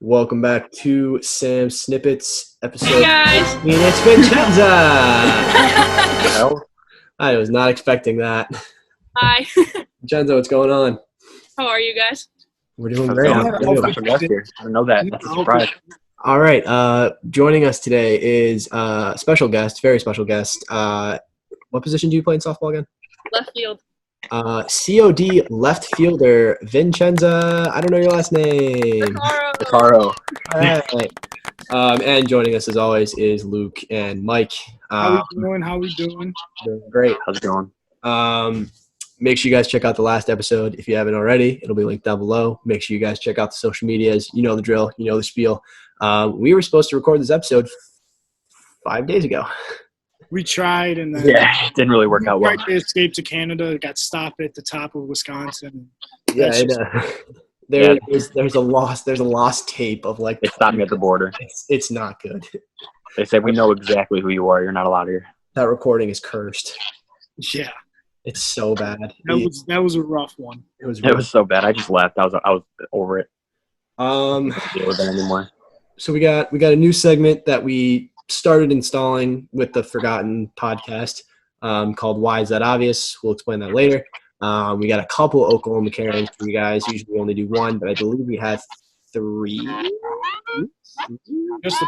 Welcome back to Sam's Snippets episode. Hey guys! 15. It's Vincenza! Well, I was not expecting that. Hi. Vincenzo, what's going on? How are you guys? We're doing how's great. it How going? are you? Special guest here. I didn't know that. That's a surprise. All right. Joining us today is a special guest, very special guest. What position do you play in softball again? Left field. COD left fielder Vincenza. I don't know your last name. Caro. All right. And joining us as always is Luke and Mike. How we doing? Doing great. How's it going? Make sure you guys check out the last episode if you haven't already. It'll be linked down below. Make sure you guys check out the social medias. You know the drill. You know the spiel. We were supposed to record this episode 5 days ago. We tried, and then It didn't really work out well. tried to escape to Canada. Got stopped at the top of Wisconsin. Yeah, That's there's a lost tape of like They stopped me at the border. it's not good. They said, we know exactly who you are. You're not allowed here. That recording is cursed. Yeah, It's so bad. that was a rough one. It was It was so bad. I just left. I was over it. um I couldn't deal with it anymore. so we got a new segment that we started installing with the Forgotten podcast called Why Is That Obvious? We'll explain that later. We got a couple Oklahoma carryings for you guys. Usually we only do one, but I believe we have 3. Just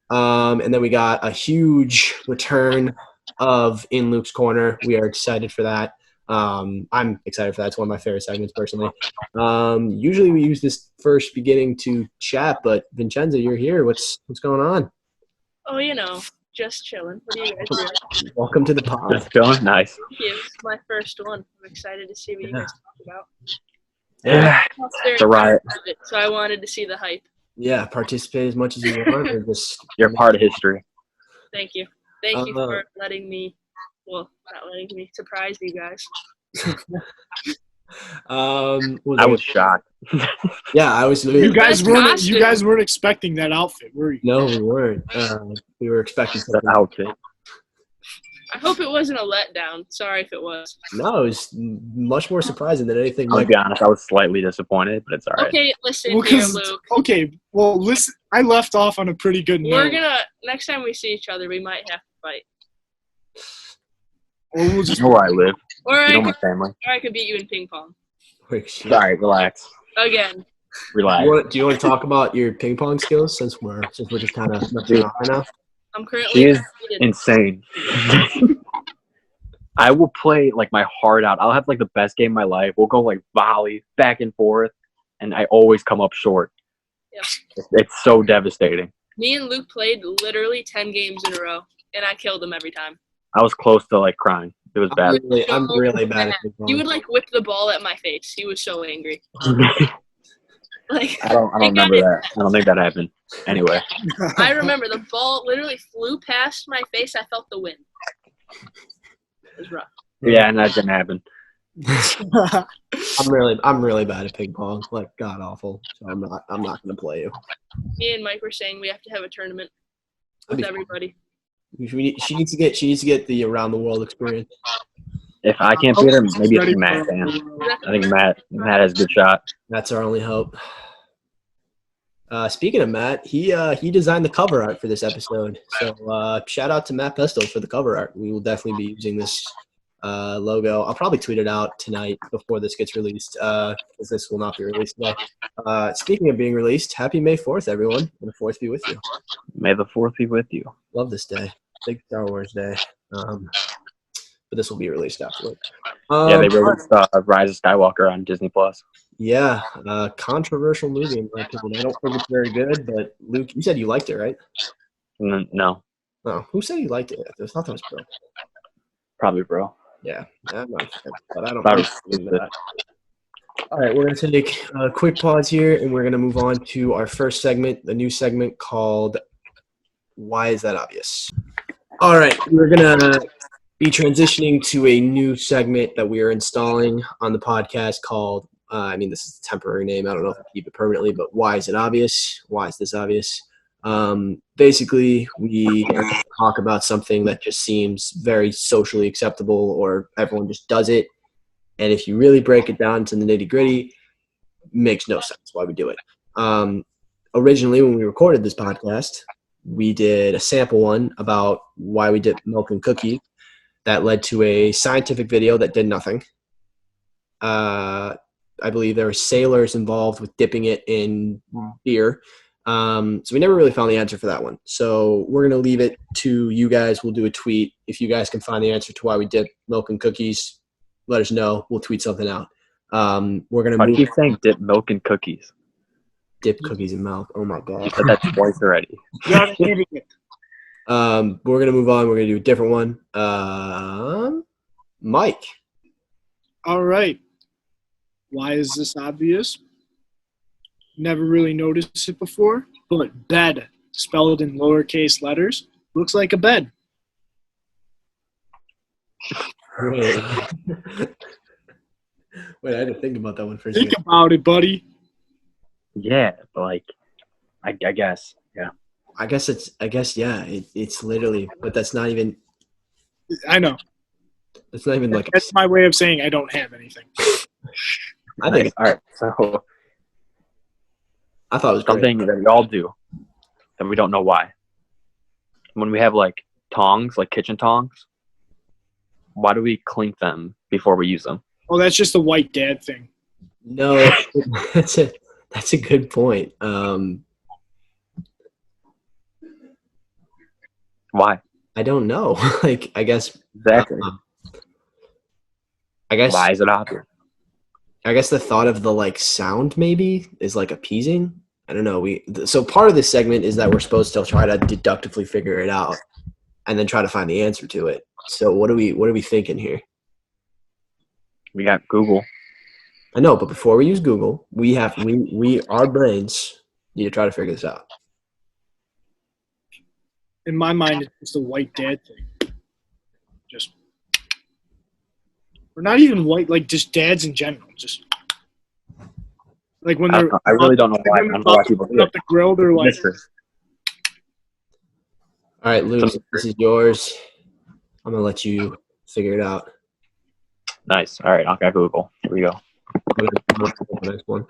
And then we got a huge return of In Luke's Corner. We are excited for that. I'm excited for that. It's one of my favorite segments personally. Usually we use this first beginning to chat, but Vincenza, you're here. What's going on? Oh, just chilling. What are you guys doing? Welcome to the pod. Just going nice. Thank you. It's my first one. I'm excited to see what you guys talk about. Yeah. It's a riot. So I wanted to see the hype. Yeah, participate as much as you want. Or just You're part of history. Thank you. Thank you for letting me surprise you guys. I I was shocked. Yeah, I was. You guys Best weren't. costume. You guys weren't expecting that outfit, were you? No, we weren't. We were expecting That something. outfit. I hope it wasn't a letdown. Sorry if it was. No, it was much more surprising than anything. I'll Like, be honest. I was slightly disappointed, but it's all right. Okay, listen Well, here, 'cause- Luke. Okay, well, listen. I left off on a pretty good We're note. next time we see each other, we might have to fight. Or we'll You just know where I live. Or You know I my could, family. or I could beat you in ping pong. wait, shit. Sorry, relax. Again. Relax. Do you want to talk about your ping pong skills since we're just kind of messing around right now? I'm currently She is undefeated. insane. I will play like my heart out. I'll have like the best game of my life. We'll go like volley back and forth, and I always come up short. Yeah. It's so devastating. Me and Luke played literally 10 games in a row, and I killed him every time. I was close to like crying. It was bad. I'm really bad at ping pong. He would like whip the ball at my face. He was so angry. Like I don't remember that. I don't think that happened. Anyway, I remember the ball literally flew past my face. I felt the wind. It was rough. yeah, and that didn't happen. I'm really bad at ping pong, like god awful. So I'm not gonna play you. Me and Mike were saying we have to have a tournament with That'd be everybody. She needs to get the around the world experience. If I can't beat her, maybe Ready it's Matt. for- Dan. I think Matt has a good shot. That's our only hope. Speaking of Matt, he designed the cover art for this episode. So shout out to Matt Pesto for the cover art. We will definitely be using this logo. I'll probably tweet it out tonight before this gets released because this will not be released today. Speaking of being released, happy May 4th, everyone. May the 4th be with you. May the 4th be with you. Love this day. Big Star Wars day. But this will be released afterward. Yeah, they released Rise of Skywalker on Disney Plus. Yeah, controversial movie in my opinion. I don't think it's very good, but Luke, you said you liked it, right? No, No, who said you liked it? I thought that was bro. probably bro. Yeah, I'm not sure, but I don't Probably know. That. All right, we're going to take a quick pause here, and we're going to move on to our first segment, the new segment called Why Is That Obvious? All right, we're going to be transitioning to a new segment that we are installing on the podcast called, this is a temporary name. I don't know if I keep it permanently, but Why Is It Obvious? Why is this obvious? Basically, we talk about something that just seems very socially acceptable or everyone just does it. And if you really break it down to the nitty gritty, makes no sense why we do it. originally, when we recorded this podcast, we did a sample one about why we dip milk in cookies. That led to a scientific video that did nothing. I believe there were sailors involved with dipping it in beer. So we never really found the answer for that one. So we're going to leave it to you guys. We'll do a tweet. If you guys can find the answer to why we dip milk in cookies, let us know. We'll tweet something out. We're going to Why do move. you keep saying dip milk in cookies? Dip cookies in milk. Oh my God. You said that twice already. You're an idiot. We're going to move on. We're going to do a different one. Mike. All right. Why is this obvious? Never really noticed it before, but bed, spelled in lowercase letters, looks like a bed. Wait, I had to think about that one for a Think second. about it, buddy. Yeah, but like, I guess, yeah. I guess, yeah. It's literally, but that's not even I know. like. That's my way of saying I don't have anything. I think. All right. So I thought it was great. something that we all do that we don't know why. When we have like tongs, like kitchen tongs, why do we clink them before we use them? Oh, that's just a white dad thing. No, that's a good point. Why? I don't know. Like, I guess. Exactly. I Why is it obvious? guess the thought of the like sound maybe is like appeasing. I don't know. So part of this segment is that we're supposed to try to deductively figure it out, and then try to find the answer to it. So what are we thinking here? We got Google. I know, but before we use Google, our brains need to try to figure this out. In my mind, it's just a white dad thing. Just, or not even white, like just dads in general. Just like when they're. I really don't know why. I don't know why people do up it. the grill, they're like, Mystery. All right, Luke, this is yours. I'm gonna let you figure it out. Nice. All right, I'll got Google. Here we go. I'm gonna go to the next one.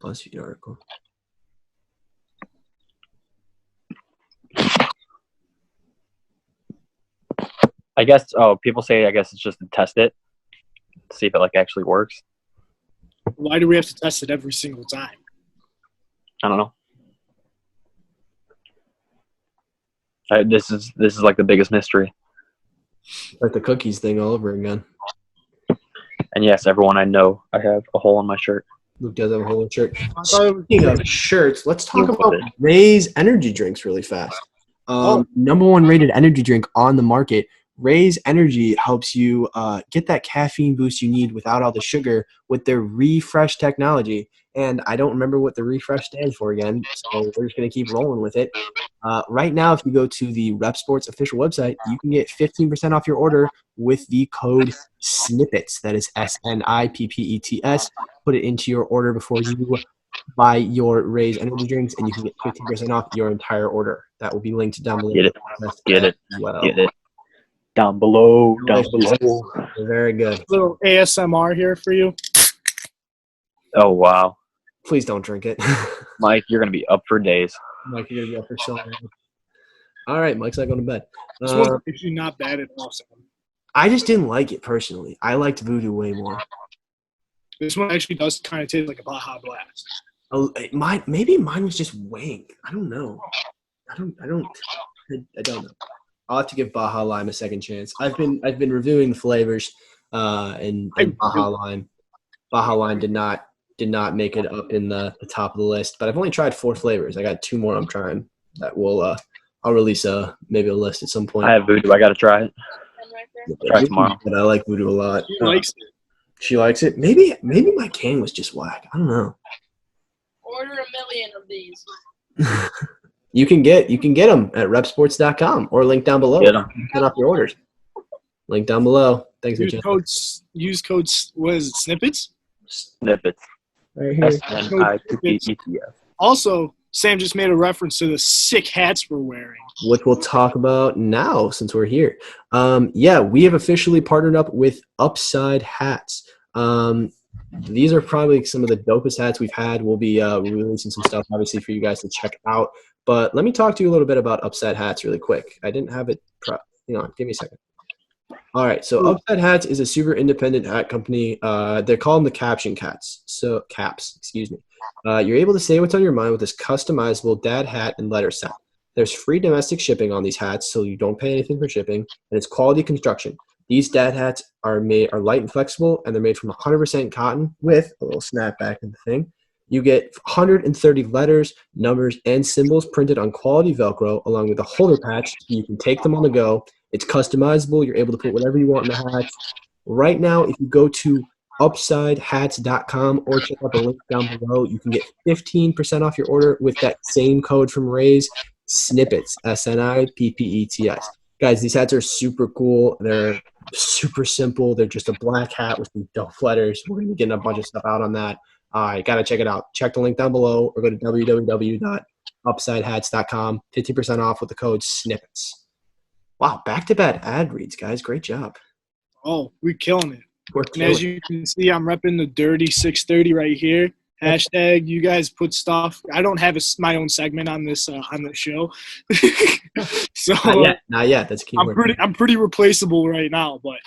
BuzzFeed article. I guess. Oh, people say. I guess it's just to test it, to see if it like actually works. why do we have to test it every single time? I don't know. This is like the biggest mystery. Like the cookies thing all over again. And yes, everyone I know, I have a hole in my shirt. Luke does have a whole shirt. I thought it was- Speaking of shirts, let's talk Look about at it. Ray's energy drinks really fast. Number one rated energy drink on the market. Ray's Energy helps you get that caffeine boost you need without all the sugar with their refresh technology. And I don't remember what the refresh stands for again, so we're just going to keep rolling with it. Right now, if you go to the Rep Sports official website, you can get 15% off your order with the code SNIPPETS. That is SNIPPETS. Put it into your order before you buy your Ray's Energy drinks, and you can get 15% off your entire order. That will be linked down below. Get it. Get it. as well. Get it. Down below. Down below. Very good. Little ASMR here for you. Oh wow, Please don't drink it. Mike, you're gonna be up for days. Mike, you're gonna be up for so long. All right, Mike's not going to bed. This one's actually not bad at all. Sam. I just didn't like it personally. I liked Voodoo way more. This one actually does kind of taste like a Baja Blast. Maybe mine was just wank. I don't know. I don't know. I'll have to give Baja Lime a second chance. I've been reviewing the flavors, and Baja Lime. Baja Lime did not make it up in the top of the list, but I've only tried 4 flavors. I got 2 more I'm trying. That will I'll release maybe a list at some point. I have voodoo. I gotta try it. And right there. Try it tomorrow. But I like Voodoo a lot. He likes it. She likes it. Maybe my can was just whack. I don't know. Order 1 million of these. You can get them at repsports.com or link down below. Get 'em. Get off your orders. Link down below. Thanks, Use codes. What is it? Snippets. Snippets. Right here. SNIPPETS. Also, Sam just made a reference to the sick hats we're wearing. Which we'll talk about now since we're here. We have officially partnered up with Upside Hats. these are probably some of the dopest hats we've had. We'll be releasing some stuff, obviously, for you guys to check out. But let me talk to you a little bit about Upset Hats really quick. I didn't have it hang on, give me a second. All right, so Upset Hats is a super independent hat company. They call them the caption cats. So caps, excuse me. You're able to say what's on your mind with this customizable dad hat and letter set. There's free domestic shipping on these hats, so you don't pay anything for shipping, and it's quality construction. These dad hats are light and flexible, and they're made from 100% cotton with a little snapback in the thing. You get 130 letters, numbers, and symbols printed on quality Velcro, along with a holder patch. You can take them on the go. It's customizable. You're able to put whatever you want in the hats. Right now, if you go to upsidehats.com or check out the link down below, you can get 15% off your order with that same code from Ray's, Snippets, SNIPPETS. Guys, these hats are super cool. They're super simple. They're just a black hat with some dope letters. We're going to be getting a bunch of stuff out on that. You got to check it out. Check the link down below or go to www.upsidehats.com. 50% off with the code SNIPPETS. Wow, back-to-back ad reads, guys. Great job. Oh, we're killing it. We're And as you can see, I'm repping the Dirty 630 right here. Hashtag, you guys put stuff. I don't have my own segment on this show, so Not yet. That's a key word. I'm pretty replaceable right now. But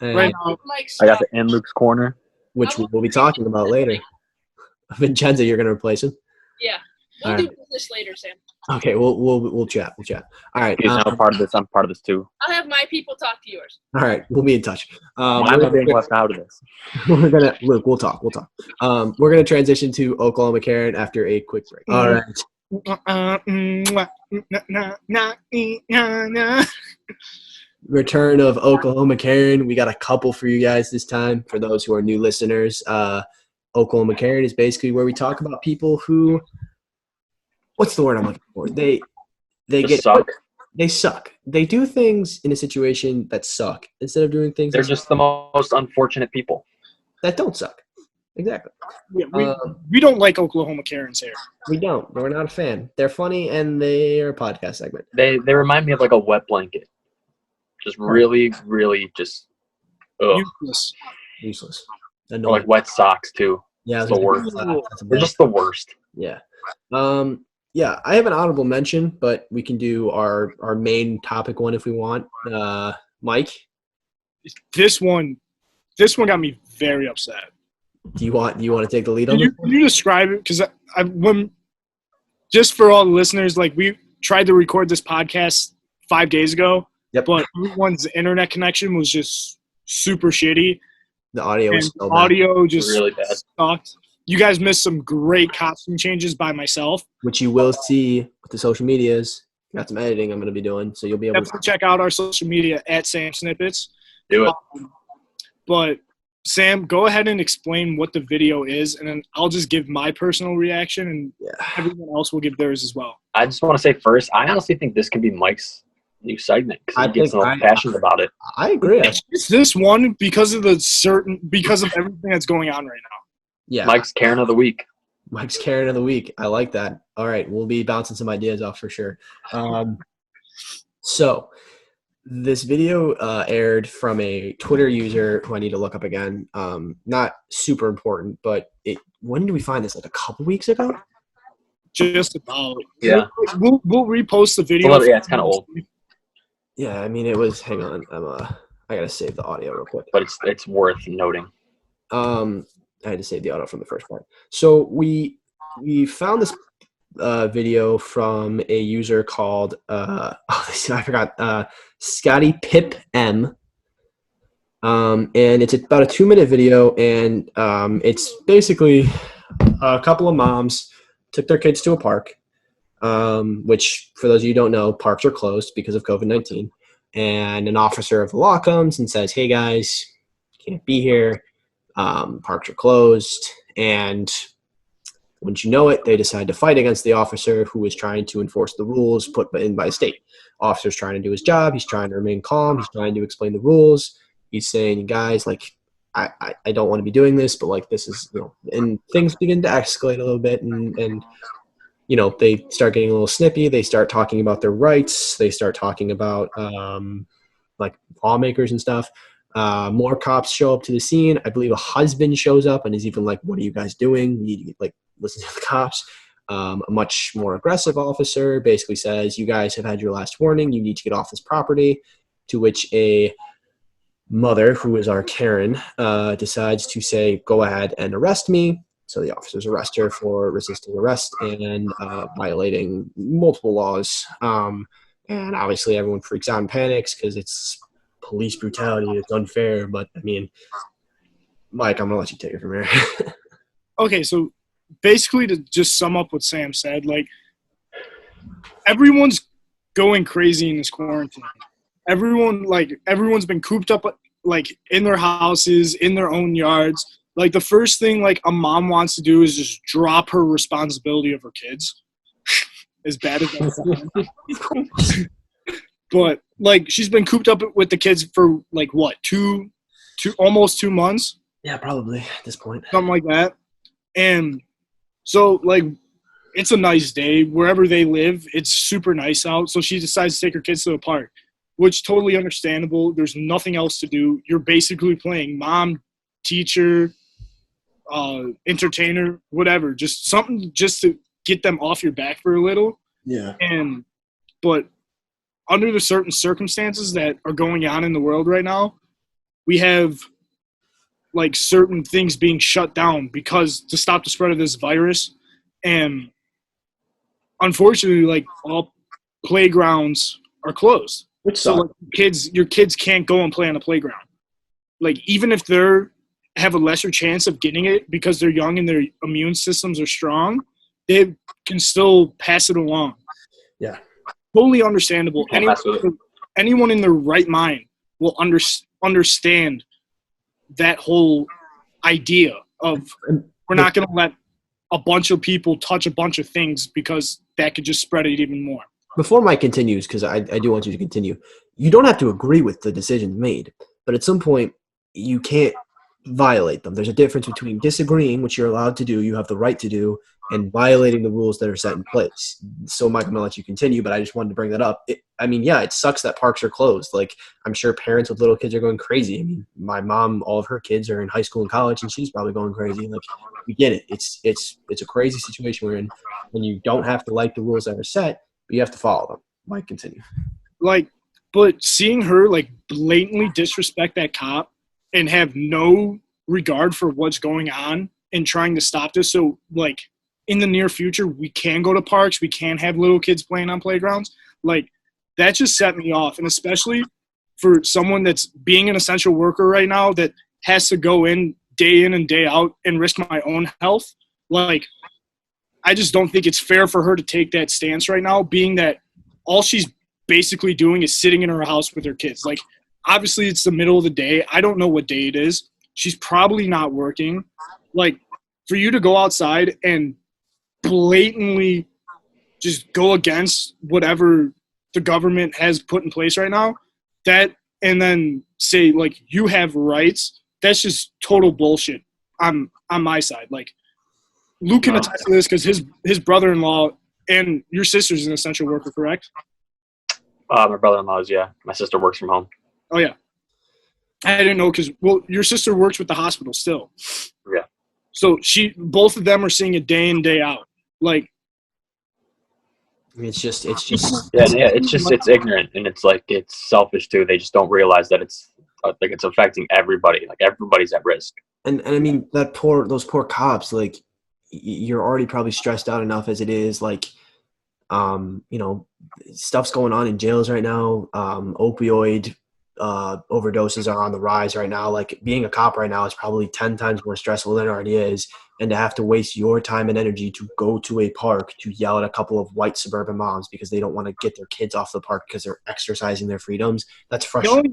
right now, I got the in Luke's corner. Which we'll be talking about later. Vincenzo, you're going to replace him? Yeah. We'll do business later, Sam. Okay, we'll chat. All right. He's now part of this. I'm part of this too. I'll have my people talk to yours. All right, we'll be in touch. I'm not being left out of this. Luke, we'll talk. We're gonna transition to Oklahoma Karen after a quick break. All right. Return of Oklahoma Karen. We got a couple for you guys this time. For those who are new listeners, Oklahoma Karen is basically where we talk about people who. What's the word I'm looking for? They suck. They suck. They do things in a situation that suck instead of doing things. They're just the most unfortunate people that don't suck. Exactly. Yeah, we don't like Oklahoma Karens here. We don't. We're not a fan. They're funny and they are a podcast segment. They remind me of like a wet blanket. Just really, really just Useless. Or like wet socks too. Yeah, it's the worst. They're just the worst. Yeah. Yeah, I have an honorable mention, but we can do our main topic one if we want. Mike? This one got me very upset. Do you want to take the lead on this? Can you describe it? Because just for all the listeners, like we tried to record this podcast 5 days ago, but everyone's internet connection was just super shitty. The audio was so bad. Audio just really bad. Sucked. You guys missed some great costume changes by myself, which you will see with the social medias. Got some editing I'm going to be doing, so you'll be able to check out our social media at Sam Snippets. Do it. But Sam, go ahead and explain what the video is, and then I'll just give my personal reaction, and everyone else will give theirs as well. I just want to say first, I honestly think this can be Mike's new segment because he gets so passionate about it. I agree. It's this one because of everything that's going on right now. Yeah, Mike's Karen of the week. Mike's Karen of the week. I like that. All right, we'll be bouncing some ideas off for sure. So this video aired from a Twitter user who I need to look up again. Not super important, but when did we find this? Like a couple weeks ago? Just about. Yeah. We'll repost the video. It's kind of old. Yeah, I mean it was. Hang on, I gotta save the audio real quick. But it's worth noting. I had to save the audio from the first part. So we found this video from a user called I forgot Scotty Pip M. And it's about a 2-minute video, and it's basically a couple of moms took their kids to a park, which for those of you who don't know, parks are closed because of COVID-19. And an officer of the law comes and says, "Hey guys, you can't be here. Parks are closed," and wouldn't you know it, they decide to fight against the officer who is trying to enforce the rules put in by the state. Officer's trying to do his job. He's trying to remain calm. He's trying to explain the rules. He's saying, "Guys, like, I don't want to be doing this, but like this is, and things begin to escalate a little bit, and they start getting a little snippy. They start talking about their rights. They start talking about like lawmakers and stuff. More cops show up to the scene. I believe a husband shows up and is even like, "What are you guys doing? You need to like listen to the cops." A much more aggressive officer basically says, "You guys have had your last warning. You need to get off this property." To which a mother, who is our Karen, decides to say, "Go ahead and arrest me." So the officers arrest her for resisting arrest and violating multiple laws. And obviously everyone freaks out and panics because it's police brutality. It's unfair. But, I mean, Mike, I'm going to let you take it from here. Okay, so basically to just sum up what Sam said, like, everyone's going crazy in this quarantine. Everyone's been cooped up, like, in their houses, in their own yards. Like, the first thing, like, a mom wants to do is just drop her responsibility of her kids. As bad as that sounds. But, like, she's been cooped up with the kids for, like, what, almost 2 months? Yeah, probably at this point. Something like that. And so, like, it's a nice day. Wherever they live, it's super nice out. So she decides to take her kids to the park, which totally understandable. There's nothing else to do. You're basically playing mom, teacher, entertainer, whatever. Just something just to get them off your back for a little. Yeah. But under the certain circumstances that are going on in the world right now, we have like certain things being shut down because to stop the spread of this virus. And unfortunately, like, all playgrounds are closed. Which so like, your kids can't go and play on a playground. Like, even if they're have a lesser chance of getting it because they're young and their immune systems are strong, they can still pass it along. Yeah. Totally understandable. Yeah, Anyone in their right mind will understand that whole idea of we're not going to let a bunch of people touch a bunch of things because that could just spread it even more. Before Mike continues, because I do want you to continue, you don't have to agree with the decisions made, but at some point you can't violate them. There's a difference between disagreeing, which you're allowed to do, you have the right to do, and violating the rules that are set in place. So, Mike, I'm going to let you continue, but I just wanted to bring that up. It sucks that parks are closed. Like, I'm sure parents with little kids are going crazy. I mean, my mom, all of her kids are in high school and college, and she's probably going crazy. Like, we get it. It's a crazy situation we're in, and you don't have to like the rules that are set, but you have to follow them. Mike, continue. Like, but seeing her, like, blatantly disrespect that cop and have no regard for what's going on and trying to stop this. So, like, in the near future, we can go to parks. We can have little kids playing on playgrounds. Like, that just set me off. And especially for someone that's being an essential worker right now that has to go in and day out and risk my own health. Like, I just don't think it's fair for her to take that stance right now, being that all she's basically doing is sitting in her house with her kids. Like, obviously, it's the middle of the day. I don't know what day it is. She's probably not working. Like, for you to go outside and blatantly just go against whatever the government has put in place right now, and then say, like, you have rights, that's just total bullshit on my side. Like, Luke can attest to this because his brother-in-law and your sister's an essential worker, correct? My brother-in-law is, yeah. My sister works from home. Oh, yeah. I didn't know because, well, your sister works with the hospital still. Yeah. So both of them are seeing it day in, day out. Like, It's just it's ignorant, and it's like, it's selfish too. They just don't realize that it's like it's affecting everybody. Like, everybody's at risk. And I mean, those poor cops, like, you're already probably stressed out enough as it is. Like, stuff's going on in jails right now. Opioid overdoses are on the rise right now. Like, being a cop right now is probably 10 times more stressful than it already is. And to have to waste your time and energy to go to a park to yell at a couple of white suburban moms because they don't want to get their kids off the park because they're exercising their freedoms, that's frustrating.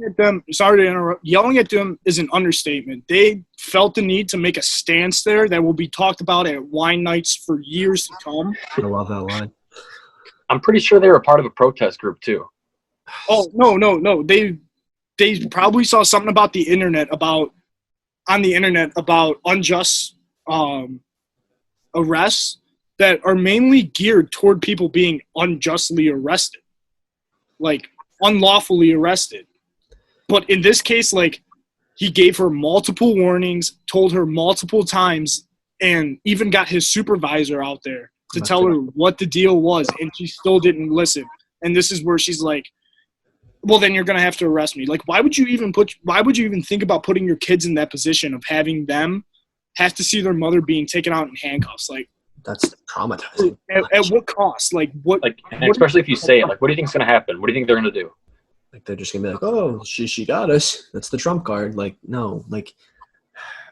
Sorry to interrupt. Yelling at them is an understatement. They felt the need to make a stance there that will be talked about at wine nights for years to come. I love that line. I'm pretty sure they were part of a protest group too. Oh, no. They probably saw something about the internet about unjust arrests that are mainly geared toward people being unjustly arrested, like unlawfully arrested. But in this case, like, He gave her multiple warnings, told her multiple times, and even got his supervisor out there to tell her what the deal was, and she still didn't listen. And this is where she's like, well, then you're going to have to arrest me. Like, why would you even think about putting your kids in that position of having them have to see their mother being taken out in handcuffs? Like, That's traumatizing. At what cost? Like, what? Like, and especially if you say it, like, what do you think's going to happen? What do you think they're going to do? Like, they're just gonna be like, oh, she got us. That's the trump card. Like, no. Like,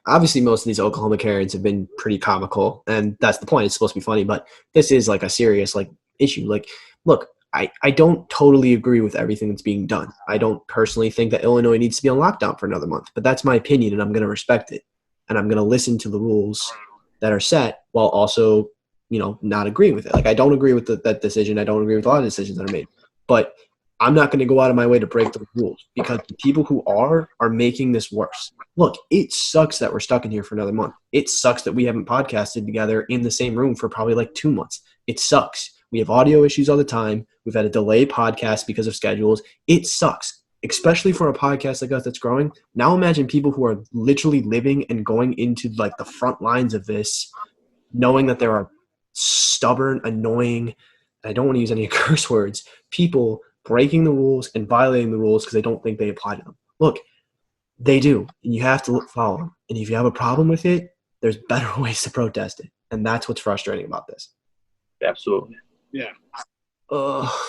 obviously most of these Oklahoma Karens have been pretty comical, and that's the point. It's supposed to be funny, but this is like a serious like issue. Like, look, I don't totally agree with everything that's being done. I don't personally think that Illinois needs to be on lockdown for another month, but that's my opinion, and I'm going to respect it. And I'm going to listen to the rules that are set while also, not agreeing with it. Like, I don't agree with that decision. I don't agree with a lot of decisions that are made. But I'm not going to go out of my way to break those rules because the people who are making this worse. Look, it sucks that we're stuck in here for another month. It sucks that we haven't podcasted together in the same room for probably like 2 months. It sucks. We have audio issues all the time. We've had a delayed podcast because of schedules. It sucks, especially for a podcast like us that's growing. Now imagine people who are literally living and going into like the front lines of this, knowing that there are stubborn, annoying, I don't want to use any curse words, people breaking the rules and violating the rules because they don't think they apply to them. Look, they do, and you have to follow them. And if you have a problem with it, there's better ways to protest it. And that's what's frustrating about this. Absolutely. Yeah.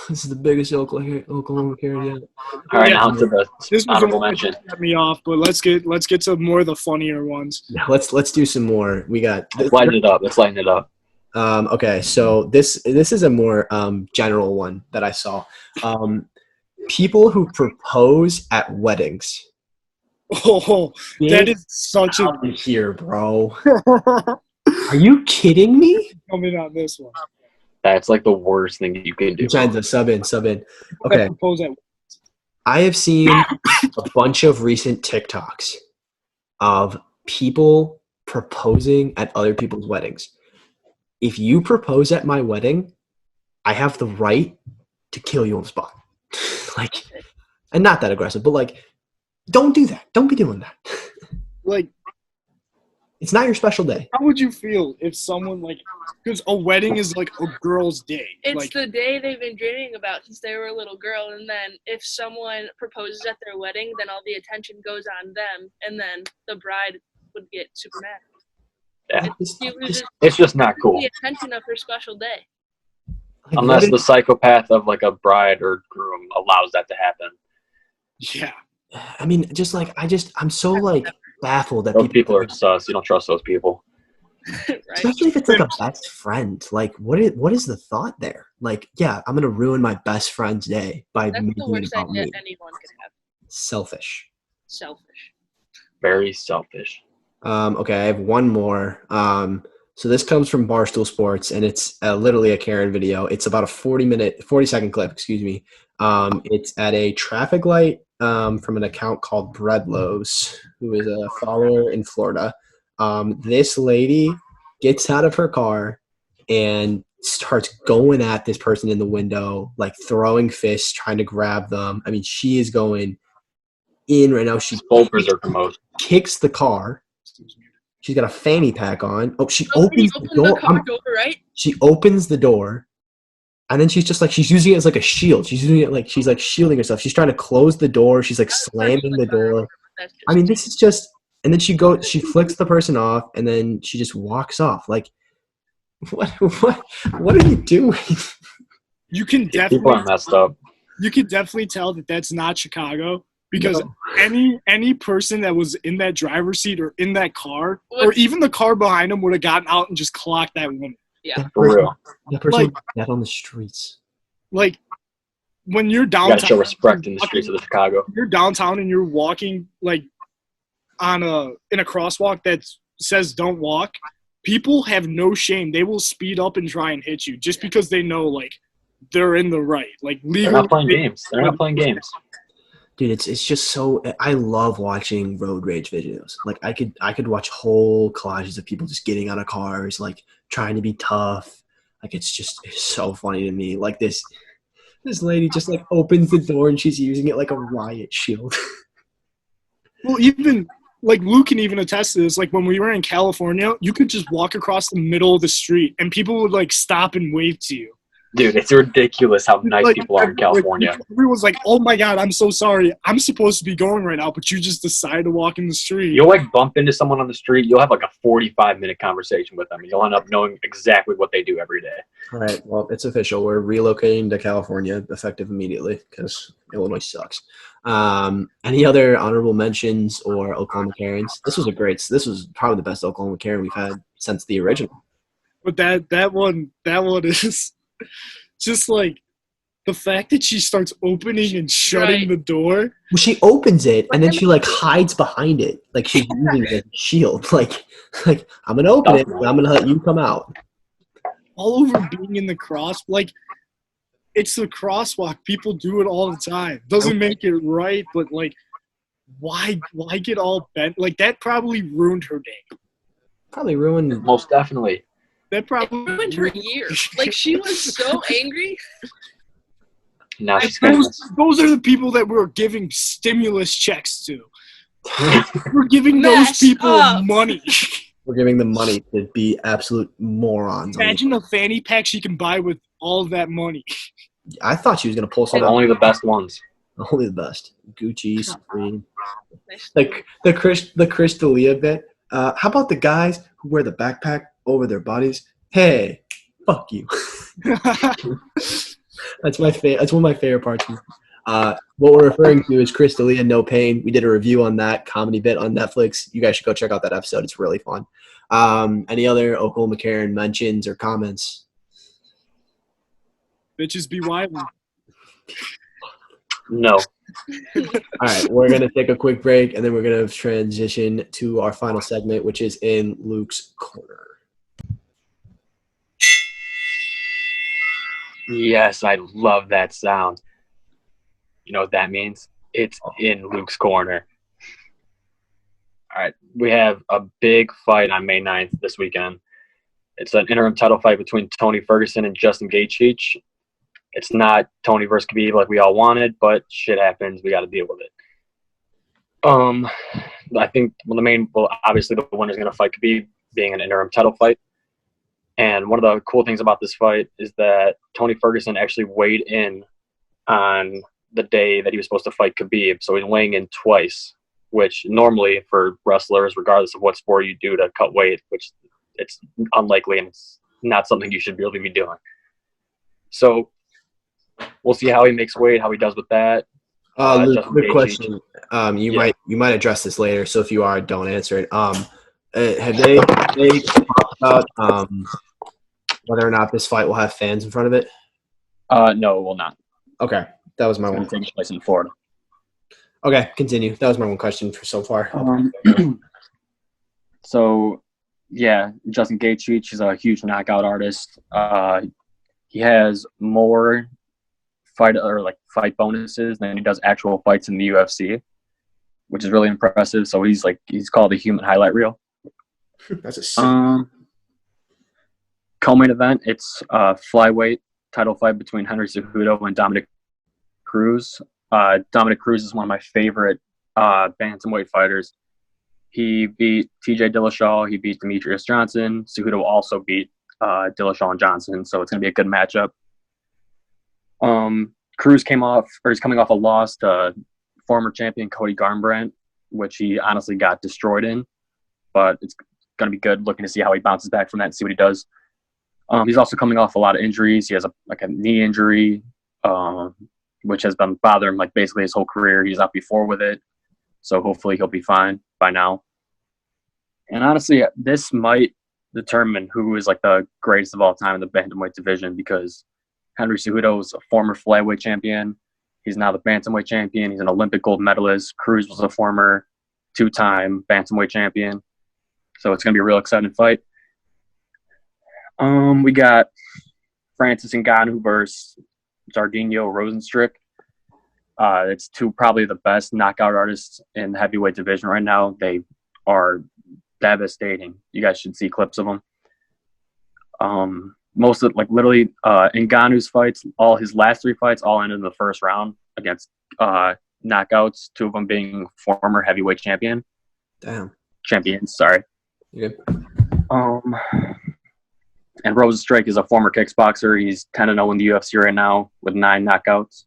This is the biggest Oklahoma Karen yet. All right, now to the This was honorable one mention. that set me off, but let's get to more of the funnier ones. Yeah, let's do some more. We got Let's lighten it up. Let's lighten it up. Okay, so this is a more general one that I saw. People who propose at weddings. Oh, that is such a. Out of here, bro. Are you kidding me? Tell me not this one. That's like the worst thing you can do. Vincenzo, sub in. Okay, Propose at. I have seen a bunch of recent TikToks of people proposing at other people's weddings. If you propose at my wedding, I have the right to kill you on the spot. Like, and not that aggressive, but like, don't do that. Don't be doing that. Like, it's not your special day. how would you feel if someone because a wedding is like a girl's day. It's the day they've been dreaming about since they were a little girl, and then if someone proposes at their wedding, then all the attention goes on them, and then the bride would get super mad. Yeah. It's just not cool. The attention of her special day. Like, Unless the psychopath of like a bride or groom allows that to happen. Yeah. I mean, just like I'm so like baffled that Those people are sus. You don't trust those people. Right? especially if it's like a best friend. Like, what is the thought there? Like, yeah, I'm gonna ruin my best friend's day by That's the making it worst about idea me. anyone could have. Selfish. Selfish. Very selfish. Okay, I have one more. So this comes from Barstool Sports, and it's literally a Karen video. It's about a 40-second clip, excuse me. It's at a traffic light from an account called Breadloaves, who is a follower in Florida. This lady gets out of her car and starts going at this person in the window, like throwing fists, trying to grab them. I mean, she is going in right now. She Full berserker mode. kicks the car. She's got a fanny pack on. Oh, she Oh, opens the door. the car door, right? She opens the door, and then she's just like, she's using it as like a shield. She's using it like she's like shielding herself. She's trying to close the door. She's like slamming the door. That's just I mean, this is just. And then she flicks the person off, and then she just walks off. Like, what are you doing? You can People definitely are messed up. you can definitely tell that that's not Chicago because No. any person that was in that driver's seat or in that car or even the car behind them would have gotten out and just clocked that woman. yeah. For real. That person Like- was dead on the streets. Like when you're You downtown, gotta show respect in the streets of Chicago. you're downtown and you're walking like in a crosswalk that says don't walk. People have no shame. They will speed up and try and hit you just because they know like they're in the right. Like They're legal. not playing games. They're not playing games. Dude, it's just so. I love watching road rage videos. Like, I could watch whole collages of people just getting out of cars, like trying to be tough. Like, it's so funny to me. Like this lady just like opens the door and she's using it like a riot shield. Well, even like Luke can even attest to this. Like when we were in California, you could just walk across the middle of the street and people would like stop and wave to you. Dude, it's ridiculous how nice Like, people are in California. Everyone's like, "Oh my god, I'm so sorry. I'm supposed to be going right now, but you just decided to walk in the street." You'll like bump into someone on the street. You'll have like a 45-minute conversation with them. And you'll end up knowing exactly what they do every day. All right. Well, it's official. We're relocating to California, effective immediately, because Illinois sucks. Any other honorable mentions or Oklahoma Karens? This was probably the best Oklahoma Karen we've had since the original. But that one is just like the fact that she starts opening and shutting the door. Well, she opens it and then she like hides behind it, like she's using it as a shield. Like I'm gonna open it, and I'm gonna let you come out. All over being in the cross, like it's the crosswalk. People do it all the time. Doesn't make it right, but like, why get all bent? Like that probably ruined her day. Probably ruined. Most definitely. That probably ruined her year. Like she was so angry. Now she's famous. Those are the people that we're giving stimulus checks to. We're giving those people money. We're giving them money to be absolute morons. Imagine the fanny pack she can buy with all of that money. I thought she was gonna pull something. Only the best ones. Only the best. Gucci, Supreme. Like the Chris D'Elia bit. How about the guys who wear the backpack over their bodies? Hey, fuck you. That's my That's one of my favorite parts. What we're referring to is Chris D'Elia, No Pain. We did a review on that comedy bit on Netflix. You guys should go check out that episode. It's really fun. Any other Oklahoma Karen mentions or comments? Bitches be wild. No. All right, we're going to take a quick break, and then we're going to transition to our final segment, which is in Luke's Corner. Yes, I love that sound. You know what that means? It's in Luke's Corner. All right, we have a big fight on May 9th this weekend. It's an interim title fight between Tony Ferguson and Justin Gaethje. It's not Tony versus Khabib like we all wanted, but shit happens. We got to deal with it. I think obviously the winner's going to fight Khabib, being an interim title fight. And one of the cool things about this fight is that Tony Ferguson actually weighed in on the day that he was supposed to fight Khabib. So he's weighing in twice, which normally for wrestlers, regardless of what sport you do to cut weight, which it's unlikely and it's not something you should really be doing. So we'll see how he makes weight, how he does with that. Luke, quick question. You might address this later, so if you are, don't answer it. Have they talked about whether or not this fight will have fans in front of it? No, it will not. Okay, that was my one. It's going to take place in Florida. Okay, continue. That was my one question for so far. So, yeah, Justin Gaethje is a huge knockout artist. He has more fight bonuses than he does actual fights in the UFC, which is really impressive. So he's called a human highlight reel. That's a sick. Co-main event, it's a flyweight title fight between Henry Cejudo and Dominic Cruz. Dominic Cruz is one of my favorite bantamweight fighters. He beat TJ Dillashaw. He beat Demetrius Johnson. Cejudo also beat Dillashaw and Johnson, so it's going to be a good matchup. Cruz is coming off a loss to former champion Cody Garbrandt, which he honestly got destroyed in, but it's going to be good looking to see how he bounces back from that and see what he does. He's also coming off a lot of injuries. He has a knee injury, which has been bothering him basically his whole career. He's out before with it, so hopefully he'll be fine by now. And honestly, this might determine who is the greatest of all time in the bantamweight division, because Henry Cejudo is a former flyweight champion. He's now the bantamweight champion. He's an Olympic gold medalist. Cruz was a former two-time bantamweight champion. So it's going to be a real exciting fight. We got Francis Ngannou versus Jardinho Rosenstrick. It's two probably the best knockout artists in the heavyweight division right now. They are devastating. You guys should see clips of them. Most of Ngannou's fights, all his last three fights, all ended in the first round against knockouts, 2 of them being former heavyweight champions. Sorry. You good? And Rosenstrike is a former kickboxer. He's 10-0 in the UFC right now with 9 knockouts.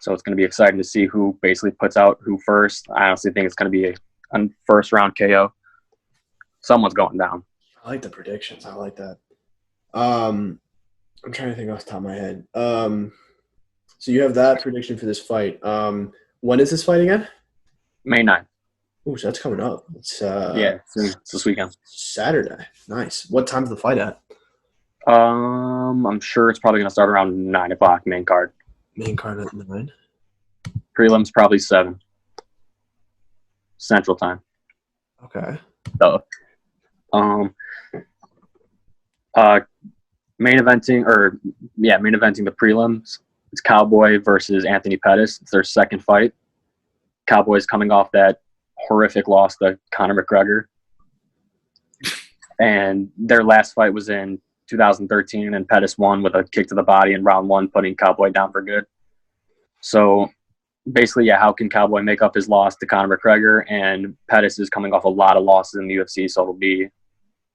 So it's going to be exciting to see who basically puts out who first. I honestly think it's going to be a first-round KO. Someone's going down. I like the predictions. I like that. I'm trying to think off the top of my head. So you have that prediction for this fight. When is this fight again? May 9th. Oh, so that's coming up. It's It's this weekend. Saturday. Nice. What time's the fight at? I'm sure it's probably going to start around 9 o'clock, main card. Main card at 9. Prelims probably 7 Central Time. Okay. So, main eventing the prelims. It's Cowboy versus Anthony Pettis. It's their second fight. Cowboy's coming off that horrific loss to Conor McGregor. And their last fight was in 2013, and Pettis won with a kick to the body in round 1, putting Cowboy down for good. So basically, how can Cowboy make up his loss to Conor McGregor? And Pettis is coming off a lot of losses in the UFC, so it'll be,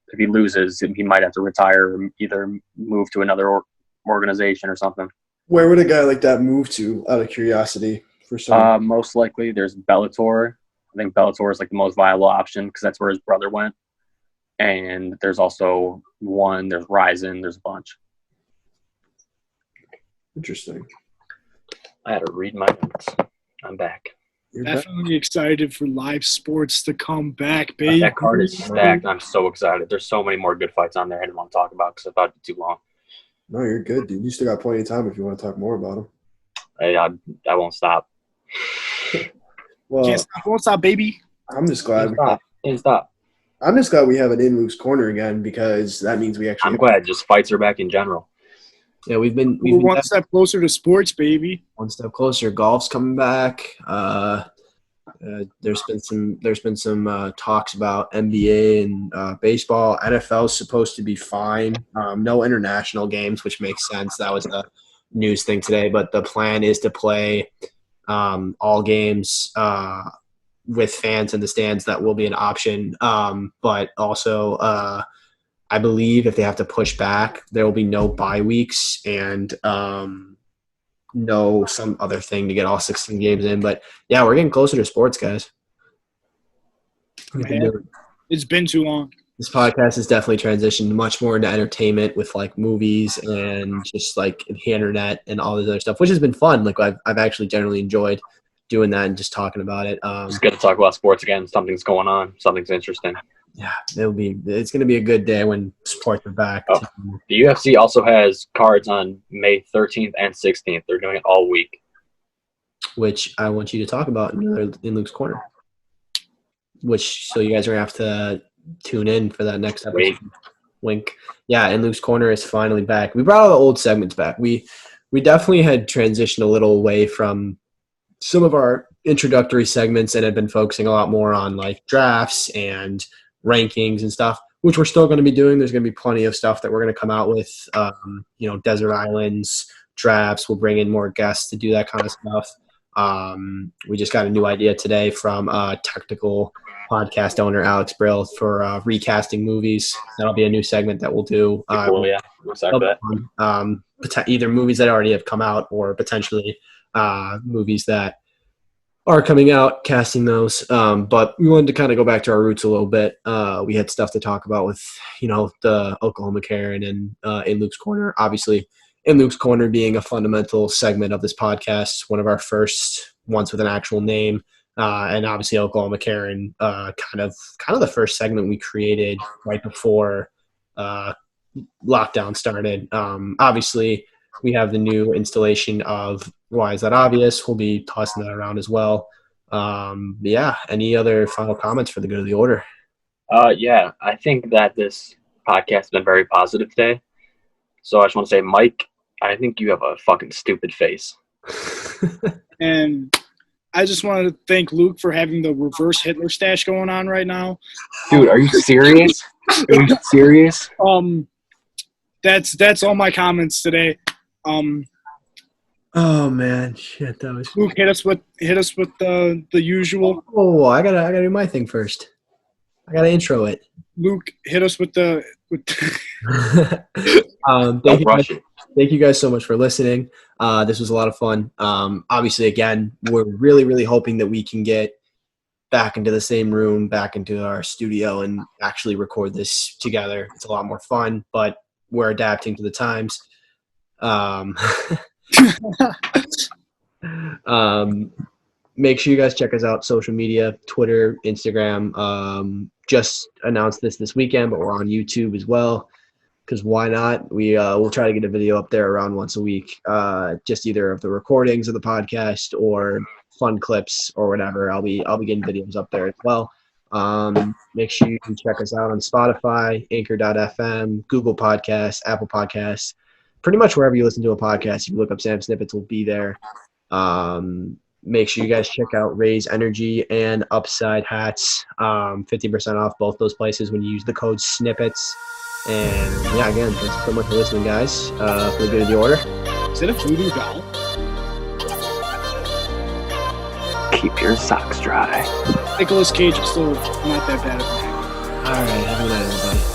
if he loses, he might have to retire or either move to another organization or something. Where would a guy like that move to, out of curiosity? For some, most likely, there's Bellator. I think Bellator is like the most viable option because that's where his brother went. And there's also there's Ryzen, there's a bunch. Interesting. I had to read my notes. I'm back. Definitely excited for live sports to come back, baby. That card is stacked. I'm so excited. There's so many more good fights on there I didn't want to talk about because I thought it'd be too long. No, you're good, dude. You still got plenty of time if you want to talk more about them. I won't stop. Well, Can't stop, won't stop, baby. I'm just glad. Can't stop. I'm just glad we have an in Luke's corner again because that means we actually. I'm glad just fights are back in general. Yeah, we've been one step closer to sports, baby. One step closer. Golf's coming back. There's been some talks about NBA and baseball. NFL's supposed to be fine. No international games, which makes sense. That was a news thing today. But the plan is to play all games with fans in the stands. That will be an option. But also, I believe if they have to push back, there will be no bye weeks and no some other thing to get all 16 games in. But, yeah, we're getting closer to sports, guys. It's been too long. This podcast has definitely transitioned much more into entertainment with, like, movies and just, like, the internet and all this other stuff, which has been fun. Like, I've actually generally enjoyed doing that and just talking about it. It's good to talk about sports again. Something's going on. Something's interesting. Yeah, it's going to be a good day when sports are back. Oh, the UFC also has cards on May 13th and 16th. They're doing it all week. Which I want you to talk about in Luke's Corner. So you guys are going to have to tune in for that next episode. Wink. Yeah, in Luke's Corner is finally back. We brought all the old segments back. We definitely had transitioned a little away from some of our introductory segments and had been focusing a lot more on, like, drafts and rankings and stuff, which we're still going to be doing. There's going to be plenty of stuff that we're going to come out with, desert islands, drafts. We'll bring in more guests to do that kind of stuff. We just got a new idea today from technical podcast owner Alex Brill for recasting movies. That'll be a new segment that we'll do. Cool, yeah. I'm excited for that. Either movies that already have come out or potentially movies that are coming out, casting those. But we wanted to kind of go back to our roots a little bit. We had stuff to talk about with, the Oklahoma Karen and in Luke's Corner. Obviously, in Luke's Corner being a fundamental segment of this podcast, one of our first ones with an actual name. And obviously Oklahoma Karen, kind of the first segment we created right before lockdown started. Obviously, we have the new installation of Why Is That Obvious? We'll be tossing that around as well. Any other final comments for the good of the order? I think that this podcast has been very positive today. So I just want to say, Mike, I think you have a fucking stupid face. And I just wanted to thank Luke for having the reverse Hitler stash going on right now. Dude, are you serious? Are you serious? That's all my comments today. Oh man, shit, that was. Luke, hit us with the usual. Oh, I gotta do my thing first. I gotta intro it. Luke, hit us with the. Thank you guys so much for listening. This was a lot of fun. Obviously, again, we're really, really hoping that we can get back into the same room, back into our studio, and actually record this together. It's a lot more fun, but we're adapting to the times. Make sure you guys check us out, social media, Twitter, Instagram. Just announced this weekend, but we're on YouTube as well. Because why not? We'll try to get a video up there around once a week, just either of the recordings of the podcast or fun clips or whatever. I'll be getting videos up there as well. Make sure you can check us out on Spotify, Anchor.fm, Google Podcasts, Apple Podcasts, pretty much wherever you listen to a podcast. If you look up Sam Snippets, will be there. Make sure you guys check out Raise Energy and Upside Hats. 50% off both those places when you use the code Snippets. And yeah, again, thanks so much for listening, guys. For the good of the order. Is it a voodoo doll? Keep your socks dry. Nicolas Cage is still not that bad of an actor. All right, have a good night, everybody.